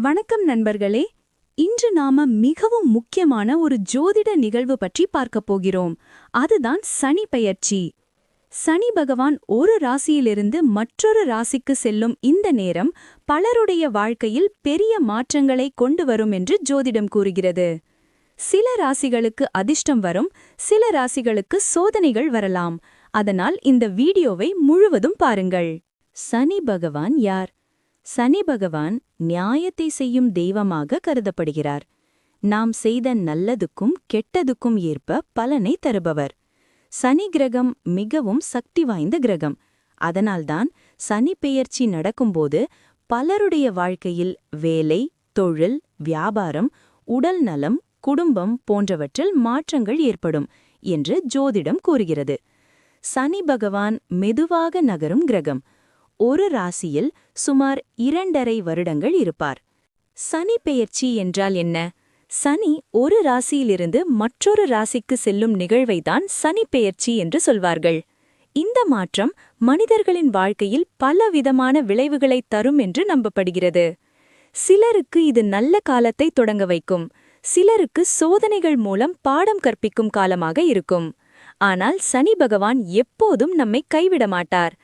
வணக்கம் நண்பர்களே. இன்று நாம மிகவும் முக்கியமான ஒரு ஜோதிட நிகழ்வு பற்றி பார்க்கப் போகிறோம். அதுதான் சனி பெயர்ச்சி. சனி பகவான் ஒரு ராசியிலிருந்து மற்றொரு ராசிக்கு செல்லும் இந்த நேரம் பலருடைய வாழ்க்கையில் பெரிய மாற்றங்களை கொண்டு வரும் என்று ஜோதிடம் கூறுகிறது. சில ராசிகளுக்கு அதிர்ஷ்டம் வரும், சில ராசிகளுக்கு சோதனைகள் வரலாம். அதனால் இந்த வீடியோவை முழுவதும் பாருங்கள். சனி பகவான் யார்? சனி பகவான் நியாயத்தை செய்யும் தெய்வமாக கருதப்படுகிறார். நாம் செய்த நல்லதுக்கும் கெட்டதுக்கும் ஏற்ப பலனை தருபவர். சனி கிரகம் மிகவும் சக்தி வாய்ந்த கிரகம். அதனால்தான் சனி பெயர்ச்சி நடக்கும்போது பலருடைய வாழ்க்கையில் வேலை, தொழில், வியாபாரம், உடல் நலம், குடும்பம் போன்றவற்றில் மாற்றங்கள் ஏற்படும் என்று ஜோதிடம் கூறுகிறது. சனி பகவான் மெதுவாக நகரும் கிரகம். ஒரு ராசியில் சுமார் 2.5 வருடங்கள் இருப்பார். சனி பெயர்ச்சி என்றால் என்ன? சனி ஒரு ராசியிலிருந்து மற்றொரு ராசிக்கு செல்லும் நிகழ்வைதான் சனி பெயர்ச்சி என்று சொல்வார்கள். இந்த மாற்றம் மனிதர்களின் வாழ்க்கையில் பலவிதமான விளைவுகளை தரும் என்று நம்பப்படுகிறது. சிலருக்கு இது நல்ல காலத்தை தொடங்க வைக்கும், சிலருக்கு சோதனைகள் மூலம் பாடம் கற்பிக்கும் காலமாக இருக்கும். ஆனால் சனி பகவான் எப்போதும் நம்மை கைவிட மாட்டார்.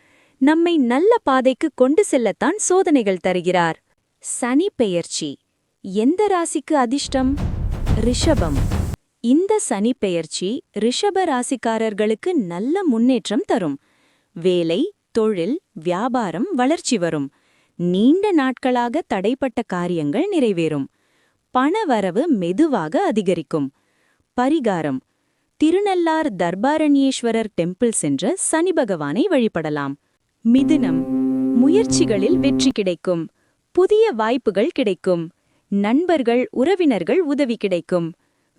நம்மை நல்ல பாதைக்கு கொண்டு செல்லத்தான் சோதனைகள் தருகிறார். சனி பெயர்ச்சி எந்த ராசிக்கு அதிர்ஷ்டம்? ரிஷபம். இந்த சனி பெயர்ச்சி ரிஷப ராசிக்காரர்களுக்கு நல்ல முன்னேற்றம் தரும். வேலை, தொழில், வியாபாரம் வளர்ச்சி வரும். நீண்ட நாட்களாக தடைப்பட்ட காரியங்கள் நிறைவேறும். பணவரவு மெதுவாக அதிகரிக்கும். பரிகாரம்: திருநள்ளார் தர்பாரண்யேஸ்வரர் டெம்பிள் சென்று சனி பகவானை வழிபடலாம். மிதுனம். முயற்சிகளில் வெற்றி கிடைக்கும். புதிய வாய்ப்புகள் கிடைக்கும். நண்பர்கள், உறவினர்கள் உதவி கிடைக்கும்.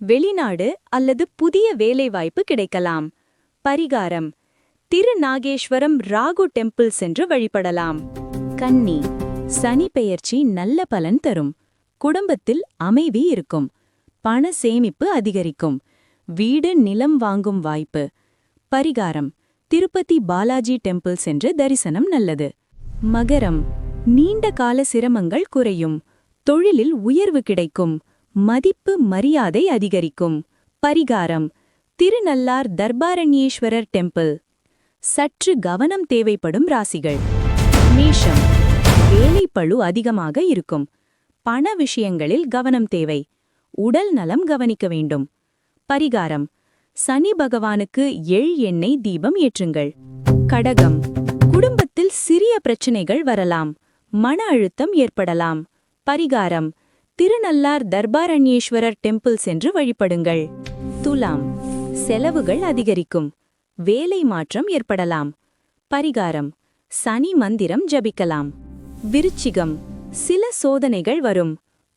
வெளிநாடு அல்லது புதிய வேலைவாய்ப்பு கிடைக்கலாம். பரிகாரம்: திருநாகேஸ்வரம் ராகு டெம்பிள் சென்று வழிபடலாம். கன்னி. சனி பெயர்ச்சி நல்ல பலன் தரும். குடும்பத்தில் அமைதி இருக்கும். பண சேமிப்பு அதிகரிக்கும். வீடு, நிலம் வாங்கும் வாய்ப்பு. பரிகாரம்: திருப்பதி பாலாஜி டெம்பிள் சென்று தரிசனம் நல்லது. மகரம். நீண்ட கால சிரமங்கள் குறையும். தொழிலில் உயர்வு கிடைக்கும். மதிப்பு, மரியாதை அதிகரிக்கும். பரிகாரம்: திருநள்ளார் தர்பாரண்யேஸ்வரர் டெம்பிள். சற்று கவனம் தேவைப்படும் ராசிகள். மேஷம். வேலைப்பளு அதிகமாக இருக்கும். பண விஷயங்களில் கவனம் தேவை. உடல் நலம் கவனிக்க வேண்டும். பரிகாரம்: சனி பகவானுக்கு எண்ணெய் தீபம் ஏற்றுங்கள். கடகம். குடும்பத்தில் சிறிய பிரச்சனைகள் வரலாம். மன அழுத்தம் ஏற்படலாம். பரிகாரம்: திருநள்ளார் தர்பாரண்யேஸ்வரர் டெம்பிள் சென்று வழிபடுங்கள். துலாம். செலவுகள் அதிகரிக்கும். வேலை மாற்றம் ஏற்படலாம். பரிகாரம்: சனி மந்திரம் ஜபிக்கலாம். விருச்சிகம். சில சோதனைகள் வரும்.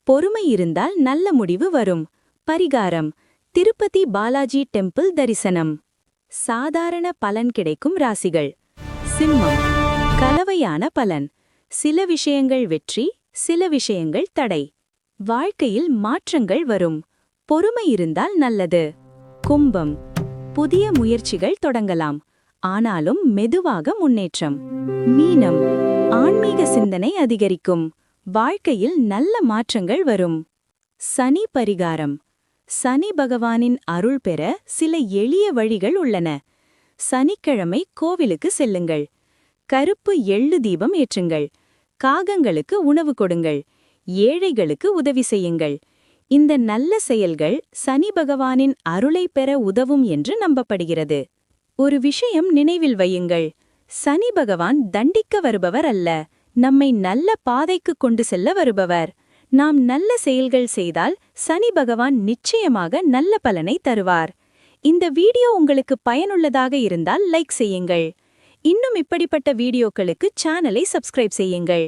பொறுமை இருந்தால் நல்ல முடிவு வரும். பரிகாரம்: திருப்பதி பாலாஜி டெம்பிள் தரிசனம். சாதாரண பலன் கிடைக்கும் ராசிகள். சிம்மம். கலவையான பலன். சில விஷயங்கள் வெற்றி, சில விஷயங்கள் தடை. வாழ்க்கையில் மாற்றங்கள் வரும். பொறுமை இருந்தால் நல்லது. கும்பம். புதிய முயற்சிகள் தொடங்கலாம். ஆனாலும் மெதுவாக முன்னேற்றம். மீனம். ஆன்மீக சிந்தனை அதிகரிக்கும். வாழ்க்கையில் நல்ல மாற்றங்கள் வரும். சனி பரிகாரம். சனி பகவானின் அருள் பெற சில எளிய வழிகள் உள்ளன. சனிக்கிழமை கோவிலுக்கு செல்லுங்கள். கருப்பு எள்ளு தீபம் ஏற்றுங்கள். காகங்களுக்கு உணவு கொடுங்கள். ஏழைகளுக்கு உதவி செய்யுங்கள். இந்த நல்ல செயல்கள் சனி பகவானின் அருளை பெற உதவும் என்று நம்பப்படுகிறது. ஒரு விஷயம் நினைவில் வையுங்கள்: சனி பகவான் தண்டிக்க வருபவர் அல்ல, நம்மை நல்ல பாதைக்கு கொண்டு செல்ல வருபவர். நாம் நல்ல செயல்கள் செய்தால் சனி பகவான் நிச்சயமாக நல்ல பலனை தருவார். இந்த வீடியோ உங்களுக்கு பயனுள்ளதாக இருந்தால் லைக் செய்யுங்கள். இன்னும் இப்படிப்பட்ட வீடியோக்களுக்கு சேனலை சப்ஸ்கிரைப் செய்யுங்கள்.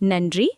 நன்றி.